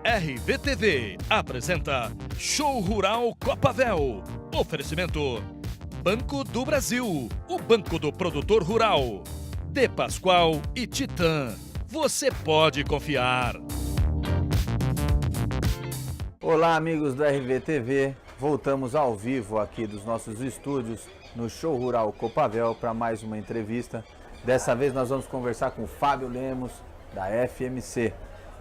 RVTV apresenta Show Rural Copavel. Oferecimento Banco do Brasil, o banco do produtor rural. De Pascoal e Titã. Você pode confiar. Olá, amigos do RVTV. Voltamos ao vivo aqui dos nossos estúdios no Show Rural Copavel para mais uma entrevista. Dessa vez nós vamos conversar com o Fábio Lemos, da FMC.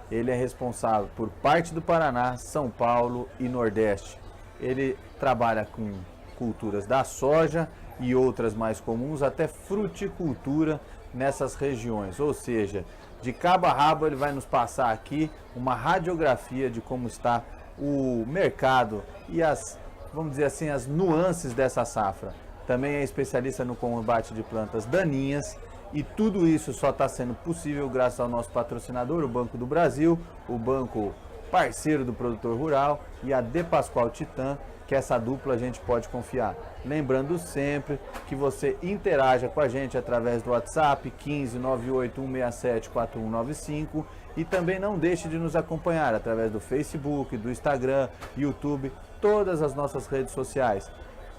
Ele é responsável por parte do Paraná, São Paulo e Nordeste. Ele trabalha com culturas da soja e outras mais comuns, até fruticultura nessas regiões. Ou seja, de cabo a rabo ele vai nos passar aqui uma radiografia de como está o mercado e as, vamos dizer assim, as nuances dessa safra. Também é especialista no combate de plantas daninhas. E tudo isso só está sendo possível graças ao nosso patrocinador, o Banco do Brasil, o banco parceiro do produtor rural e a De Pascoal Titã, que essa dupla a gente pode confiar. Lembrando sempre que você interaja com a gente através do WhatsApp 15 98 167 4195 e também não deixe de nos acompanhar através do Facebook, do Instagram, YouTube, todas as nossas redes sociais.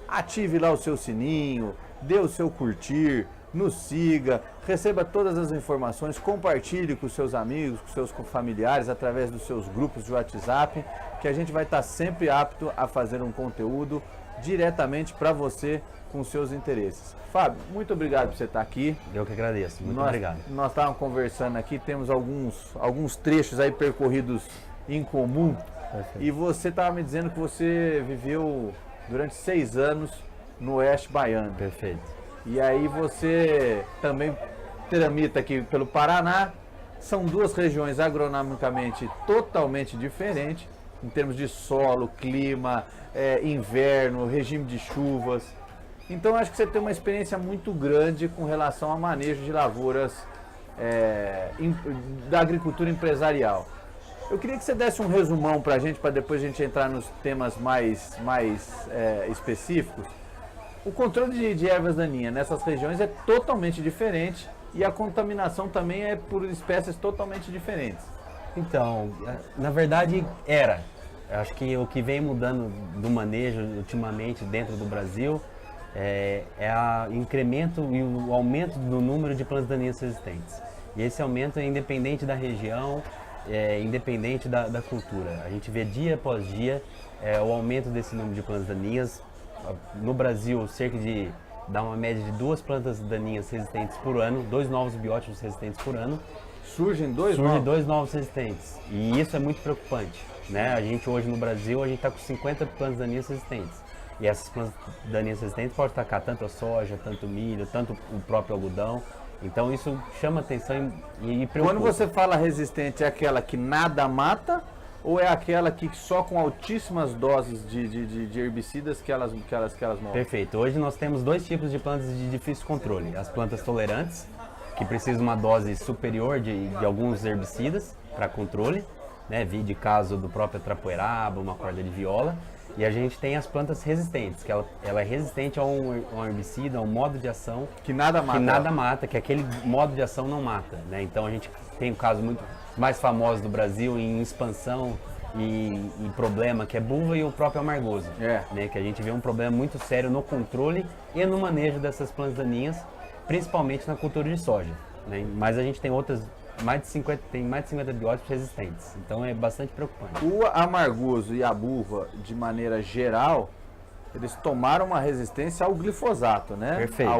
Ative lá o seu sininho, dê o seu curtir, nos siga, receba todas as informações, compartilhe com seus amigos, com seus familiares, através dos seus grupos de WhatsApp, que a gente vai estar sempre apto a fazer um conteúdo diretamente para você com seus interesses. Fábio, muito obrigado por você estar aqui. Eu que agradeço, muito obrigado. Nós estávamos conversando aqui, temos alguns trechos aí percorridos em comum. Perfeito. E você estava me dizendo que você viveu durante 6 anos no Oeste Baiano. Perfeito. E aí você também tramita aqui pelo Paraná. São duas regiões agronomicamente totalmente diferentes, em termos de solo, clima, inverno, regime de chuvas. Então acho que você tem uma experiência muito grande com relação ao manejo de lavouras da agricultura empresarial. Eu queria que você desse um resumão para a gente, para depois a gente entrar nos temas mais específicos. O controle de ervas daninhas nessas regiões é totalmente diferente e a contaminação também é por espécies totalmente diferentes. Então, na verdade era. Eu acho que o que vem mudando do manejo ultimamente dentro do Brasil é o incremento e o aumento do número de plantas daninhas resistentes. E esse aumento é independente da região, independente da cultura. A gente vê dia após dia o aumento desse número de plantas daninhas. No Brasil, dá uma média de 2 plantas daninhas resistentes por ano, 2 novos biótipos resistentes por ano. Surgem dois novos resistentes. E isso é muito preocupante, né? A gente hoje no Brasil, a gente está com 50 plantas daninhas resistentes. E essas plantas daninhas resistentes podem atacar tanto a soja, tanto o milho, tanto o próprio algodão. Então isso chama atenção e preocupa. Quando você fala resistente, é aquela que nada mata? Ou é aquela que só com altíssimas doses de herbicidas que elas morrem? Perfeito. Hoje nós temos 2 tipos de plantas de difícil controle. As plantas tolerantes, que precisam de uma dose superior de alguns herbicidas para controle, né? De caso do próprio trapoeraba, uma corda de viola. E a gente tem as plantas resistentes, que ela é resistente a um herbicida, a um modo de ação que nada mata, que aquele modo de ação não mata, né? Então a gente tem um caso muito mais famoso do Brasil em expansão e problema, que é buva e o próprio amargoso, né? Que a gente vê um problema muito sério no controle e no manejo dessas plantas daninhas, principalmente na cultura de soja, né? Mas a gente tem mais de 50 biótipos resistentes, então é bastante preocupante. O amargoso e a buva, de maneira geral, eles tomaram uma resistência ao glifosato, né? Perfeito,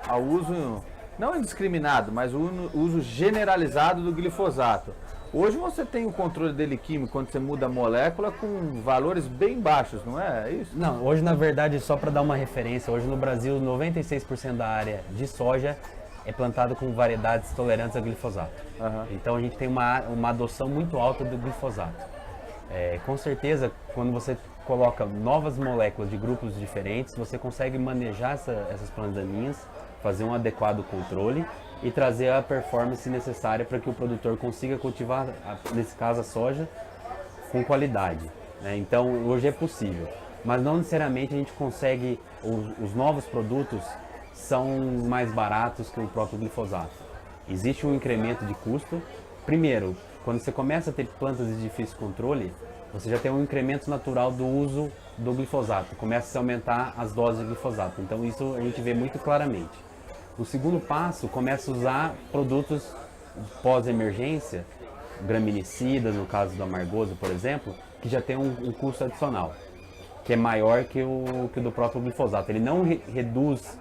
ao uso não indiscriminado, mas o uso generalizado do glifosato. Hoje você tem o controle dele químico quando você muda a molécula com valores bem baixos, não é isso? Não, hoje na verdade, só para dar uma referência, hoje no Brasil 96% da área de soja é plantado com variedades tolerantes a glifosato. Uhum. Então a gente tem uma adoção muito alta do glifosato. Com certeza, quando você coloca novas moléculas de grupos diferentes, você consegue manejar essas plantas daninhas, fazer um adequado controle e trazer a performance necessária para que o produtor consiga cultivar, nesse caso a soja, com qualidade, né? Então hoje é possível, mas não necessariamente a gente consegue, os novos produtos são mais baratos que o próprio glifosato. Existe um incremento de custo, primeiro quando você começa a ter plantas de difícil controle, você já tem um incremento natural do uso do glifosato, começa a aumentar as doses de glifosato. Então isso a gente vê muito claramente. O segundo passo, começa a usar produtos pós-emergência, graminicidas, no caso do amargoso, por exemplo, que já tem um custo adicional, que é maior que o do próprio glifosato. Ele não reduz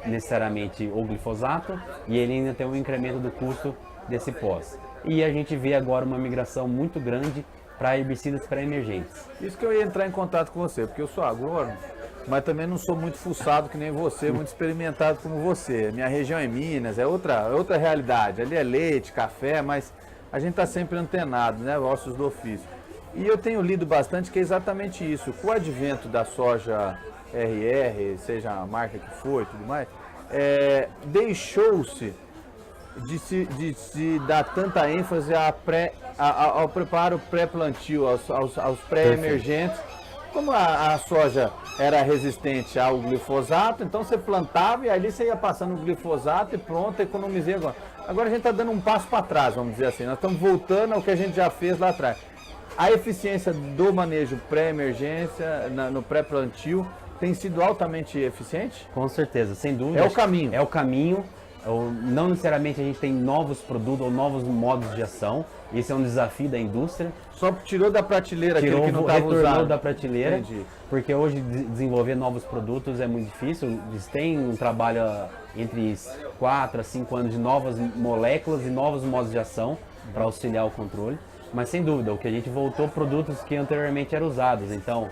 necessariamente o glifosato e ele ainda tem um incremento do custo desse pós. E a gente vê agora uma migração muito grande para herbicidas pré-emergentes. Isso que eu ia entrar em contato com você, porque eu sou agrônomo, mas também não sou muito fuçado que nem você, muito experimentado como você. Minha região é Minas, é outra realidade. Ali é leite, café, mas a gente está sempre antenado, né? Ossos do ofício. E eu tenho lido bastante que é exatamente isso. Com o advento da soja RR, seja a marca que for e tudo mais, deixou-se de se dar tanta ênfase ao preparo pré-plantio, aos pré-emergentes. Como a soja era resistente ao glifosato, então você plantava e ali você ia passando o glifosato e pronto, economizei agora. Agora a gente está dando um passo para trás, vamos dizer assim. Nós estamos voltando ao que a gente já fez lá atrás. A eficiência do manejo pré-emergência, no pré-plantio, tem sido altamente eficiente? Com certeza, sem dúvida. É o caminho. É o caminho. Não necessariamente a gente tem novos produtos ou novos modos de ação. Esse é um desafio da indústria. Só tirou da prateleira aquele que não estava usado. Retornou da prateleira. Entendi. Porque hoje desenvolver novos produtos é muito difícil. Eles têm um trabalho entre 4 a 5 anos de novas moléculas e novos modos de ação para auxiliar o controle. Mas sem dúvida, o que a gente voltou produtos que anteriormente eram usados. Então,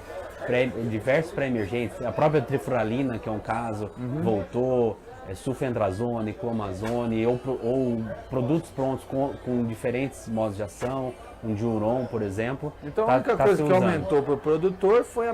diversos pré-emergentes, a própria trifuralina, que é um caso, voltou, sulfentrazone, clomazone, ou produtos prontos com diferentes modos de ação, um diuron, por exemplo. Então a única coisa que aumentou para o produtor foi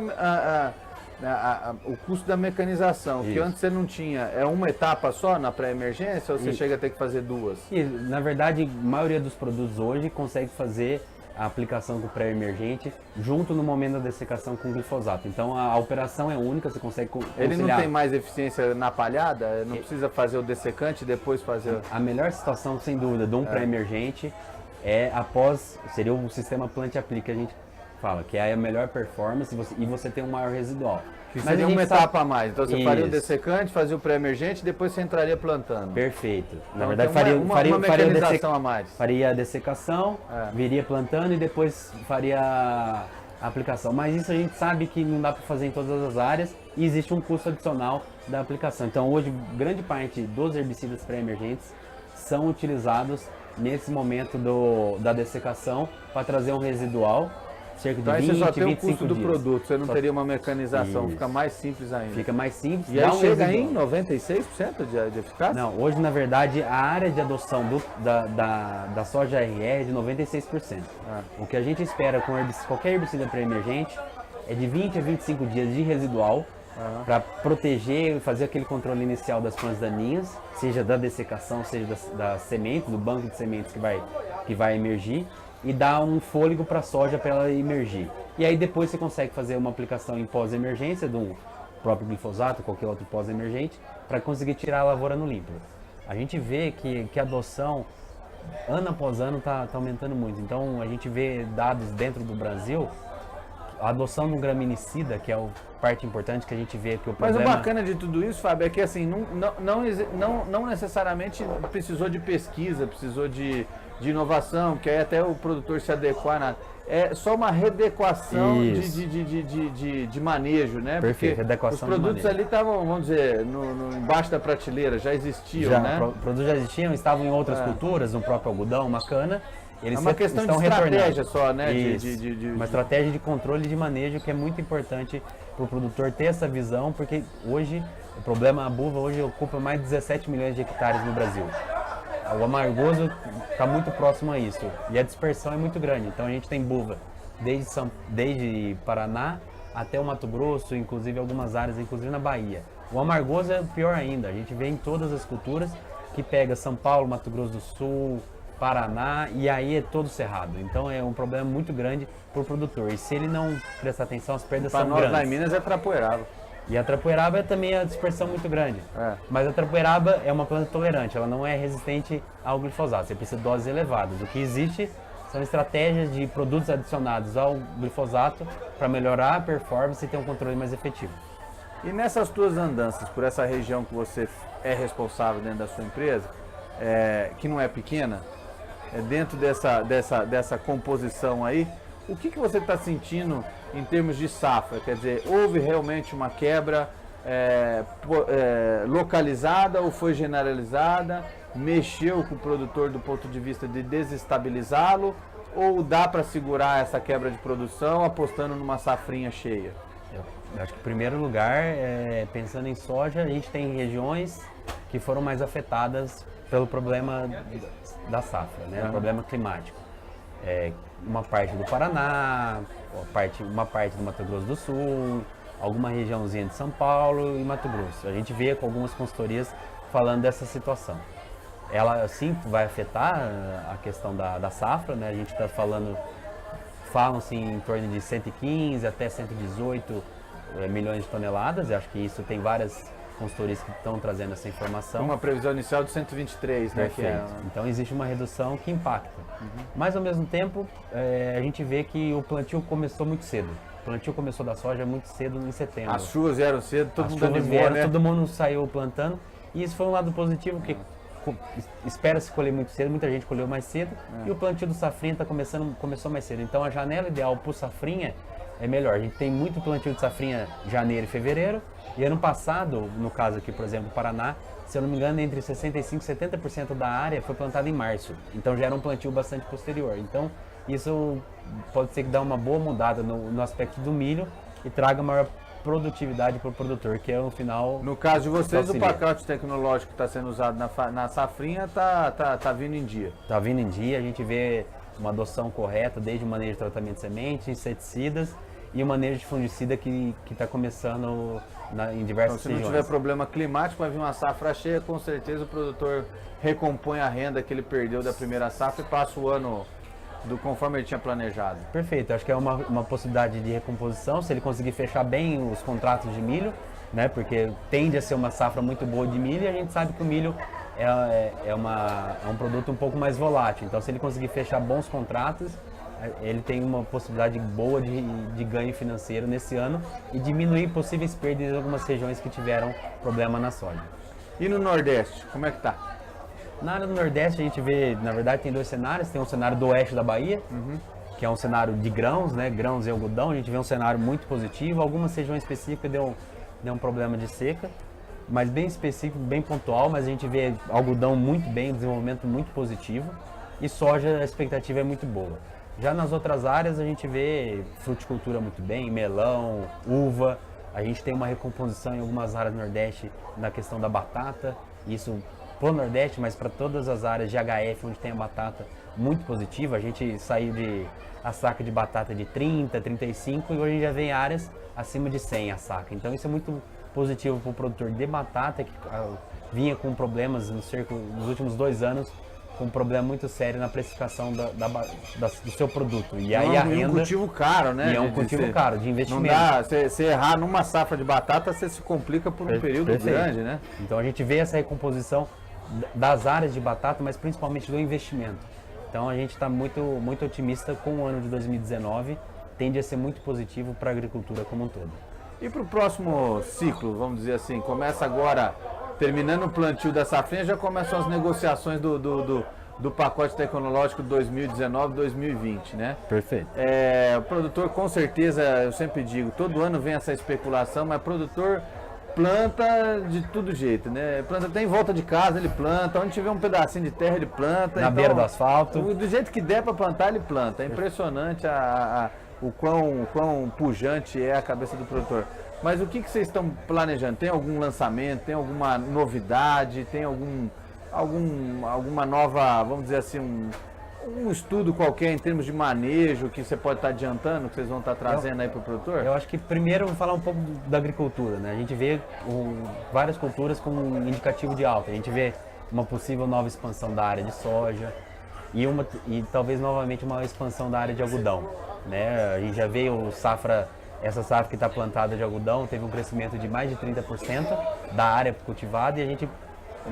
o custo da mecanização, que antes você não tinha. É uma etapa só na pré-emergência ou você chega a ter que fazer duas? E, na verdade, a maioria dos produtos hoje consegue fazer a aplicação do pré-emergente junto no momento da dessecação com glifosato. Então a operação é única, você consegue conciliar. Ele não tem mais eficiência na palhada? Não precisa fazer o dessecante e depois fazer... A melhor situação, sem dúvida, de um pré-emergente seria o sistema plante-aplique que a gente fala, que é a melhor performance e você tem um maior residual. Que seria uma etapa a mais. Então você faria o dessecante, fazia o pré-emergente e depois você entraria plantando. Perfeito. Na Então, verdade, uma mecanização a mais. Faria a dessecação, viria plantando e depois faria a aplicação. Mas isso a gente sabe que não dá para fazer em todas as áreas e existe um custo adicional da aplicação. Então hoje, grande parte dos herbicidas pré-emergentes são utilizados nesse momento da dessecação para trazer um residual. Cerca de 20, você só tem o 25 custo do dias. produto, você não teria uma mecanização, fica mais simples ainda. Fica mais simples. E aí chega em 96% de eficácia? Não, hoje na verdade a área de adoção da soja RR é de 96%. O que a gente espera com qualquer herbicida pré-emergente é de 20 a 25 dias de residual para proteger e fazer aquele controle inicial das plantas daninhas, seja da dessecação, seja das sementes, do banco de sementes que vai emergir, e dar um fôlego para a soja para ela emergir. E aí depois você consegue fazer uma aplicação em pós-emergência do próprio glifosato, qualquer outro pós-emergente, para conseguir tirar a lavoura no limpo. A gente vê que a adoção, ano após ano, está aumentando muito. Então a gente vê dados dentro do Brasil, a adoção do graminicida, que é a parte importante que a gente vê que o problema... Mas o bacana de tudo isso, Fábio, é que assim, não necessariamente precisou de pesquisa, precisou de inovação, que aí até o produtor se adequar é só uma readequação de manejo, né? Perfeito, porque readequação os produtos ali estavam, vamos dizer, embaixo da prateleira, já existiam, né? Os produtos já existiam, estavam em outras culturas, no próprio algodão, uma cana. É uma questão de estratégia só, né? Uma estratégia de controle de manejo que é muito importante para o produtor ter essa visão, porque hoje, o problema, a buva hoje ocupa mais de 17 milhões de hectares no Brasil. O amargoso está muito próximo a isso e a dispersão é muito grande. Então a gente tem buva desde Paraná até o Mato Grosso, inclusive algumas áreas, inclusive na Bahia. O amargoso é pior ainda, a gente vê em todas as culturas que pega São Paulo, Mato Grosso do Sul, Paraná e aí é todo cerrado. Então é um problema muito grande para o produtor e se ele não prestar atenção as perdas são grandes. Para nós lá em Minas é trapoeirado. E a trapoeraba é também a dispersão muito grande. Mas a trapoeraba é uma planta tolerante, ela não é resistente ao glifosato, você precisa de doses elevadas. O que existe são estratégias de produtos adicionados ao glifosato para melhorar a performance e ter um controle mais efetivo. E nessas tuas andanças por essa região que você é responsável dentro da sua empresa, que não é pequena, dentro dessa composição aí, o que você está sentindo em termos de safra? Quer dizer, houve realmente uma quebra localizada ou foi generalizada? Mexeu com o produtor do ponto de vista de desestabilizá-lo? Ou dá para segurar essa quebra de produção apostando numa safrinha cheia? Eu acho que, em primeiro lugar, pensando em soja, a gente tem regiões que foram mais afetadas pelo problema da safra, né? O problema climático. Uma parte do Paraná, uma parte do Mato Grosso do Sul, alguma regiãozinha de São Paulo e Mato Grosso. A gente vê com algumas consultorias falando dessa situação. Ela sim vai afetar a questão da safra, né? A gente está falam-se em torno de 115 até 118 milhões de toneladas. Eu acho que isso tem várias consultorias que estão trazendo essa informação. Uma previsão inicial de 123, né? Perfeito. Então existe uma redução que impacta. Mas ao mesmo tempo, a gente vê que o plantio começou muito cedo. O plantio começou da soja muito cedo, em setembro. As chuvas vieram cedo, todo mundo animou, vieram, né? todo mundo saiu plantando. E isso foi um lado positivo, porque espera-se colher muito cedo, muita gente colheu mais cedo. E o plantio do safrinha começou mais cedo. Então a janela ideal para o safrinha é melhor. A gente tem muito plantio de safrinha janeiro e fevereiro. E ano passado, no caso aqui, por exemplo, Paraná, se eu não me engano, entre 65% e 70% da área foi plantada em março. Então já era um plantio bastante posterior. Então isso pode ser que dê uma boa mudada no aspecto do milho e traga maior produtividade para o produtor, que é no final... No caso de vocês, o pacote tecnológico que está sendo usado na safrinha está vindo em dia. Está vindo em dia, a gente vê uma adoção correta, desde o manejo de tratamento de semente, inseticidas e o manejo de fungicida que está começando em diversas regiões. Então, se não tiver problema climático, vai vir uma safra cheia, com certeza o produtor recompõe a renda que ele perdeu da primeira safra e passa o ano conforme ele tinha planejado. Perfeito, acho que é uma possibilidade de recomposição, se ele conseguir fechar bem os contratos de milho, né? Porque tende a ser uma safra muito boa de milho e a gente sabe que o milho é um produto um pouco mais volátil. Então, se ele conseguir fechar bons contratos, ele tem uma possibilidade boa de ganho financeiro nesse ano e diminuir possíveis perdas em algumas regiões que tiveram problema na soja. E no Nordeste, como é que tá? Na área do Nordeste a gente vê, na verdade, tem dois cenários. Tem um cenário do oeste da Bahia, que é um cenário de grãos, né? Grãos e algodão. A gente vê um cenário muito positivo. Algumas regiões específicas deu um problema de seca, mas bem específico, bem pontual. Mas a gente vê algodão muito bem, desenvolvimento muito positivo. E soja, a expectativa é muito boa. Já nas outras áreas a gente vê fruticultura muito bem, melão, uva. A gente tem uma recomposição em algumas áreas do Nordeste na questão da batata. Isso para o Nordeste, mas para todas as áreas de HF onde tem a batata, muito positiva. A gente saiu a saca de batata de 30, 35 e hoje já vem áreas acima de 100 a saca. Então isso é muito positivo para o produtor de batata, que vinha com problemas nos últimos 2 anos, com um problema muito sério na precificação do seu produto. E aí a renda... É um cultivo caro, né? E é um cultivo caro, de investimento. Não dá, você errar numa safra de batata, você se complica por um período grande, né? Então a gente vê essa recomposição das áreas de batata, mas principalmente do investimento. Então a gente está muito, muito otimista com o ano de 2019, tende a ser muito positivo para a agricultura como um todo. E para o próximo ciclo, vamos dizer assim, começa agora, terminando o plantio da safrinha, já começam as negociações do pacote tecnológico 2019-2020, né? Perfeito. O produtor, com certeza, eu sempre digo, todo ano vem essa especulação, mas o produtor planta de todo jeito, né? Planta até em volta de casa, ele planta, onde tiver um pedacinho de terra, ele planta. Na beira do asfalto. Do jeito que der para plantar, ele planta. É impressionante o quão pujante é a cabeça do produtor. Mas o que vocês estão planejando? Tem algum lançamento? Tem alguma novidade? Tem alguma nova, vamos dizer assim, um estudo qualquer em termos de manejo que você pode estar adiantando, que vocês vão estar trazendo aí para o produtor? Eu acho que primeiro vou falar um pouco da agricultura, né? A gente vê várias culturas com um indicativo de alta. A gente vê uma possível nova expansão da área de soja e talvez novamente uma expansão da área de algodão, né? A gente já veio safra Essa safra que está plantada de algodão teve um crescimento de mais de 30% da área cultivada e a gente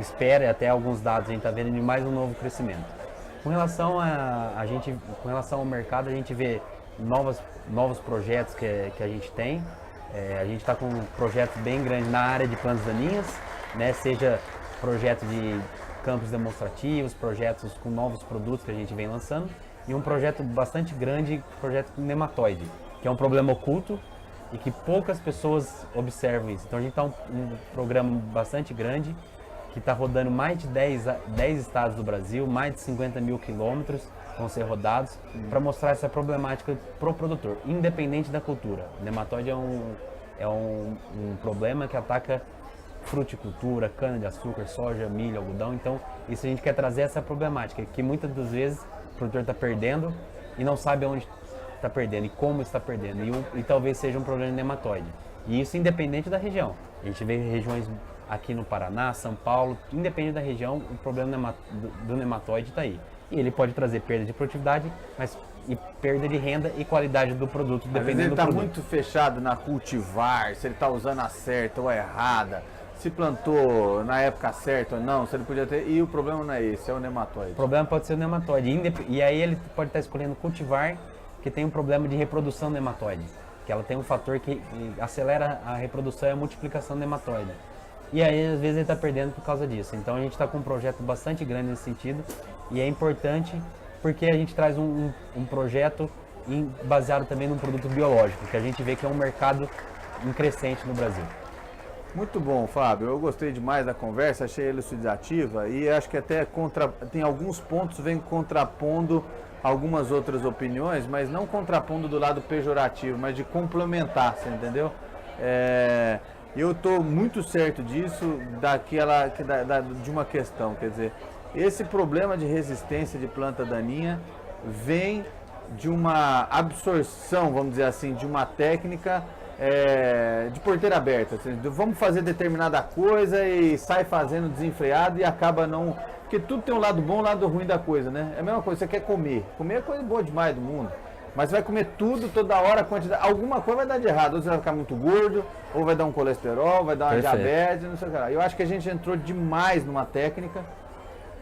espera, até alguns dados a gente está vendo, de mais um novo crescimento. Com relação ao mercado, a gente vê novos projetos que a gente tem. A gente está com um projeto bem grande na área de plantas daninhas, né? Seja projeto de campos demonstrativos, projetos com novos produtos que a gente vem lançando, e um projeto bastante grande, projeto com nematóide, que é um problema oculto e que poucas pessoas observam isso. Então a gente está um programa bastante grande, que está rodando mais de 10 estados do Brasil, mais de 50 mil quilômetros vão ser rodados, para mostrar essa problemática para o produtor, independente da cultura. O nematóide é um problema que ataca fruticultura, cana-de-açúcar, soja, milho, algodão. Então, isso a gente quer trazer essa problemática, que muitas das vezes o produtor está perdendo e não sabe onde está perdendo e como está perdendo. E talvez seja um problema de nematóide. E isso independente da região. A gente vê regiões aqui no Paraná, São Paulo, independente da região, o problema do nematóide está aí. E ele pode trazer perda de produtividade, mas e perda de renda e qualidade do produto, dependendo do produto. Ele está muito fechado na cultivar, se ele está usando a certa ou a errada, se plantou na época certa ou não, se ele podia ter... E o problema não é esse, é o nematóide. O problema pode ser o nematóide. E aí ele pode estar escolhendo cultivar, que tem um problema de reprodução do nematóide. Que ela tem um fator que acelera a reprodução e a multiplicação do nematóide. E aí, às vezes, ele está perdendo por causa disso. Então, a gente está com um projeto bastante grande nesse sentido. E é importante porque a gente traz um projeto baseado também num produto biológico, que a gente vê que é um mercado em crescente no Brasil. Muito bom, Fábio. Eu gostei demais da conversa, achei elucidativa e acho que até tem alguns pontos vem contrapondo algumas outras opiniões, mas não contrapondo do lado pejorativo, mas de complementar, você entendeu? Eu estou muito certo disso, de uma questão, quer dizer, esse problema de resistência de planta daninha vem de uma absorção, vamos dizer assim, de uma técnica de porteira aberta. Assim, vamos fazer determinada coisa e sai fazendo desenfreado e acaba não... Porque tudo tem um lado bom e um lado ruim da coisa, né? É a mesma coisa, você quer comer. Comer é coisa boa demais do mundo. Mas vai comer tudo, toda hora, quantidade. Alguma coisa vai dar de errado. Ou você vai ficar muito gordo, ou vai dar um colesterol, vai dar uma diabetes, não sei o que lá. Eu acho que a gente entrou demais numa técnica.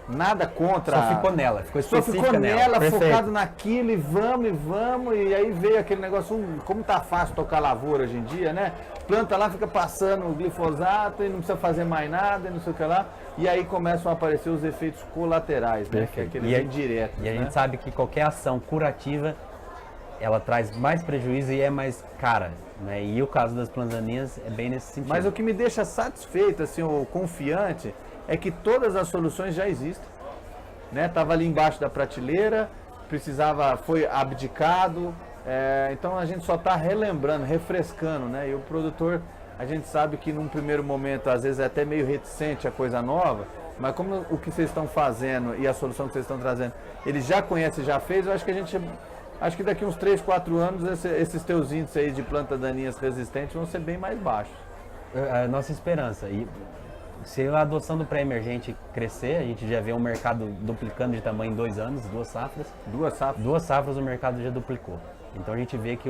Nada contra. Só ficou nela, ficou específica. Só ficou nela, Perfeito. focado naquilo e vamos. E aí veio aquele negócio, como tá fácil tocar lavoura hoje em dia, né? Planta lá, fica passando glifosato e não precisa fazer mais nada e não sei o que lá. E aí começam a aparecer os efeitos colaterais, né? Que é aqueles indiretos. E a gente sabe que qualquer ação curativa, ela traz mais prejuízo e é mais cara, né? E o caso das plantas daninhas é bem nesse sentido. Mas o que me deixa satisfeito, assim, ou confiante, é que todas as soluções já existem, né? Tava ali embaixo da prateleira, foi abdicado, então a gente só está relembrando, refrescando, né? E o produtor, a gente sabe que num primeiro momento, às vezes é até meio reticente a coisa nova, mas como o que vocês estão fazendo e a solução que vocês estão trazendo, ele já conhece, já fez, eu acho que daqui uns 3, 4 anos esses teus índices aí de plantas daninhas resistentes vão ser bem mais baixos. É a nossa esperança. E se a adoção do pré-emergente crescer, a gente já vê um mercado duplicando de tamanho em 2 anos, 2 safras. 2 safras? 2 safras o mercado já duplicou. Então a gente vê que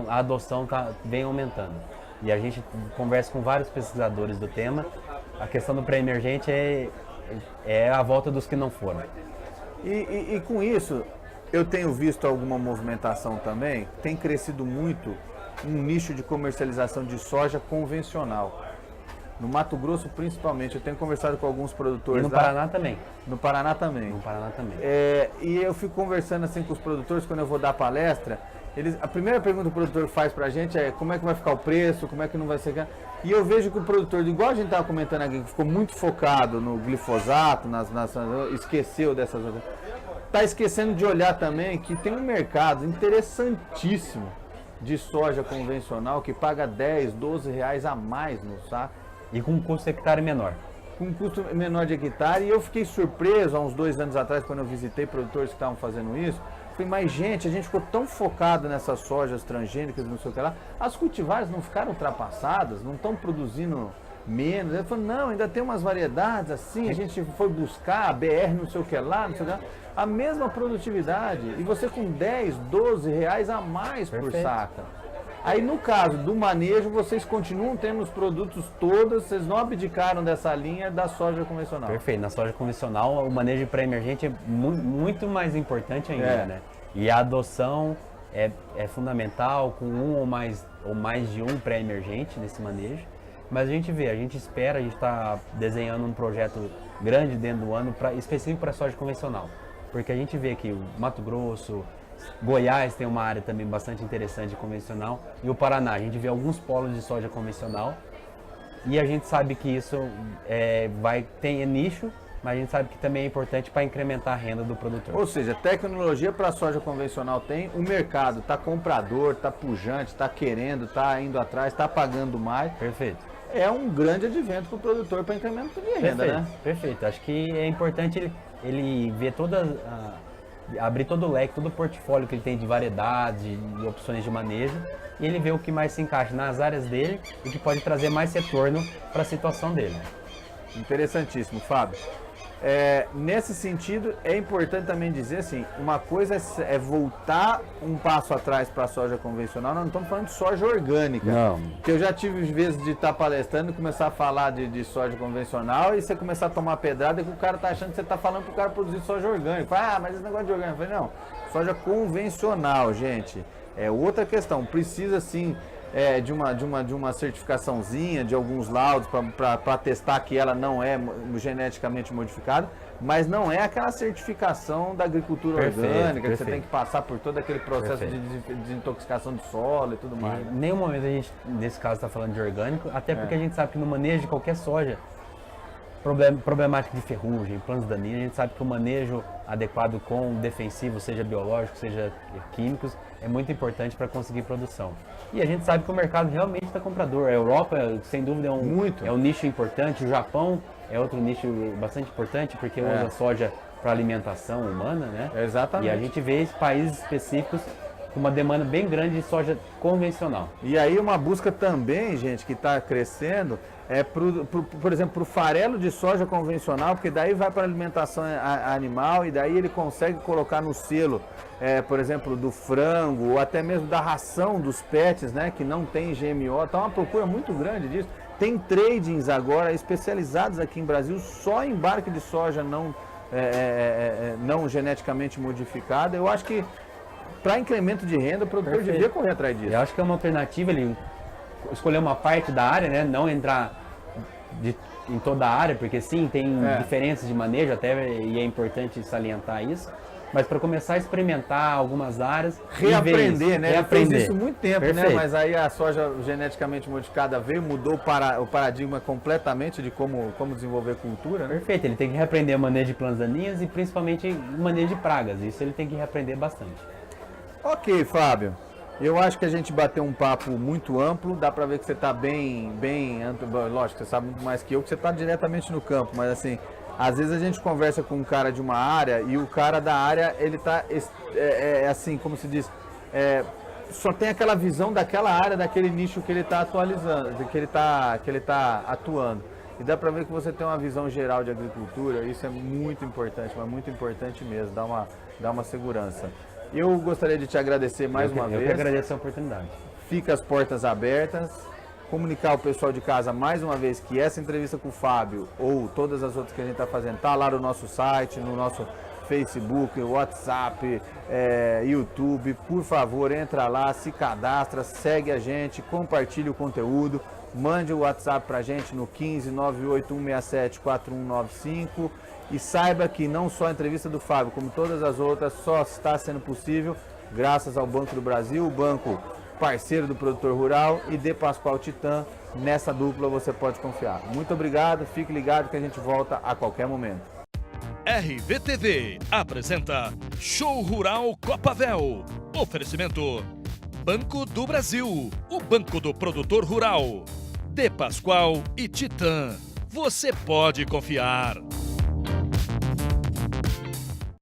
a adoção vem aumentando. E a gente conversa com vários pesquisadores do tema. A questão do pré-emergente é a volta dos que não foram. E com isso, eu tenho visto alguma movimentação também, tem crescido muito um nicho de comercialização de soja convencional. No Mato Grosso, principalmente, eu tenho conversado com alguns produtores. E no Paraná também. No Paraná também. No Paraná também. E eu fico conversando assim com os produtores quando eu vou dar palestra. A primeira pergunta que o produtor faz pra gente é como é que vai ficar o preço, como é que não vai ser. E eu vejo que o produtor, igual a gente estava comentando aqui, que ficou muito focado no glifosato, esqueceu dessas outras. Está esquecendo de olhar também que tem um mercado interessantíssimo de soja convencional que paga 10, 12 reais a mais no saco. E com um custo hectare menor. Com um custo menor de hectare. E eu fiquei surpreso há uns 2 anos atrás, quando eu visitei produtores que estavam fazendo isso. Falei, mas gente, a gente ficou tão focado nessas sojas transgênicas, não sei o que lá. As cultivares não ficaram ultrapassadas, não estão produzindo menos. Ele falou, não, ainda tem umas variedades assim, a gente foi buscar, a BR não sei o que lá, não sei o que lá. A mesma produtividade. E você com 10, 12 reais a mais por saca. Aí no caso do manejo, vocês continuam tendo os produtos todos, vocês não abdicaram dessa linha da soja convencional. Perfeito, na soja convencional o manejo pré-emergente é muito mais importante ainda, né? E a adoção é fundamental com um ou mais de um pré-emergente nesse manejo. Mas a gente espera, a gente está desenhando um projeto grande dentro do ano específico para soja convencional. Porque a gente vê que o Mato Grosso, Goiás tem uma área também bastante interessante de convencional e o Paraná, a gente vê alguns polos de soja convencional e a gente sabe que isso tem nicho, mas a gente sabe que também é importante para incrementar a renda do produtor. Ou seja, tecnologia para soja convencional tem, o mercado está comprador, está pujante, está querendo, está indo atrás, está pagando mais. Perfeito. É um grande advento para o produtor para incremento de renda, Perfeito, né? Perfeito. Acho que é importante ele ver abrir todo o leque, todo o portfólio que ele tem de variedades, de opções de manejo, e ele vê o que mais se encaixa nas áreas dele e que pode trazer mais retorno para a situação dele. Interessantíssimo, Fábio. Nesse sentido, é importante também dizer assim, uma coisa é voltar um passo atrás para a soja convencional, nós não estamos falando de soja orgânica. Não. Porque eu já tive vezes de estar palestrando e começar a falar de soja convencional e você começar a tomar pedrada e que o cara está achando que você está falando para o cara produzir soja orgânica. Fala, mas esse negócio de orgânico. Eu falei, não, soja convencional, gente. É outra questão, precisa sim de uma certificaçãozinha, de alguns laudos para testar que ela não é geneticamente modificada, mas não é aquela certificação da agricultura orgânica, que você tem que passar por todo aquele processo de desintoxicação do solo e tudo mais. Em nenhum momento a gente, nesse caso, está falando de orgânico, até porque a gente sabe que no manejo de qualquer soja, problemática de ferrugem, plantas daninhas, a gente sabe que o manejo adequado com defensivo, seja biológico, seja químicos, é muito importante para conseguir produção. E a gente sabe que o mercado realmente está comprador. A Europa, sem dúvida, é um nicho importante. O Japão é outro nicho bastante importante porque usa soja para alimentação humana, né? Exatamente. E a gente vê países específicos com uma demanda bem grande de soja convencional. E aí uma busca também, gente, que está crescendo, por exemplo, para o farelo de soja convencional, porque daí vai para a alimentação animal e daí ele consegue colocar no selo, por exemplo, do frango ou até mesmo da ração dos pets, né, que não tem GMO. Está uma procura muito grande disso. Tem tradings agora especializados aqui em Brasil só em embarque de soja não geneticamente modificada. Eu acho que para incremento de renda, o produtor devia correr atrás disso. Eu acho que é uma alternativa ele escolher uma parte da área, né? Não entrar em toda a área, porque sim, tem diferenças de manejo até, e é importante salientar isso. Mas para começar a experimentar algumas áreas, reaprender, né? Reaprender. Fez isso muito tempo, Perfeito. né? Mas aí a soja geneticamente modificada veio, mudou o paradigma completamente de como desenvolver cultura, né? Perfeito, ele tem que reaprender o manejo de plantas daninhas e principalmente o manejo de pragas. Isso ele tem que reaprender bastante. Ok, Fábio. Eu acho que a gente bateu um papo muito amplo, dá para ver que você está bem, lógico, você sabe muito mais que eu, que você está diretamente no campo, mas assim, às vezes a gente conversa com um cara de uma área e o cara da área, ele está, assim, como se diz, só tem aquela visão daquela área, daquele nicho que ele está atualizando, que ele tá atuando. E dá para ver que você tem uma visão geral de agricultura, isso é muito importante, mas muito importante mesmo, dá uma segurança. Eu gostaria de te agradecer mais uma vez. Eu que agradeço a oportunidade. Fica as portas abertas. Comunicar ao pessoal de casa mais uma vez que essa entrevista com o Fábio ou todas as outras que a gente está fazendo está lá no nosso site, no nosso Facebook, WhatsApp, YouTube. Por favor, entra lá, se cadastra, segue a gente, compartilhe o conteúdo, mande o WhatsApp para a gente no 15 98167 4195 e saiba que não só a entrevista do Fábio, como todas as outras, só está sendo possível graças ao Banco do Brasil, o banco parceiro do produtor rural, e De Pascoal Titã. Nessa dupla você pode confiar. Muito obrigado, fique ligado que a gente volta a qualquer momento. RVTV apresenta Show Rural Copavel. Oferecimento Banco do Brasil, o banco do produtor rural. De Pascoal e Titã. Você pode confiar.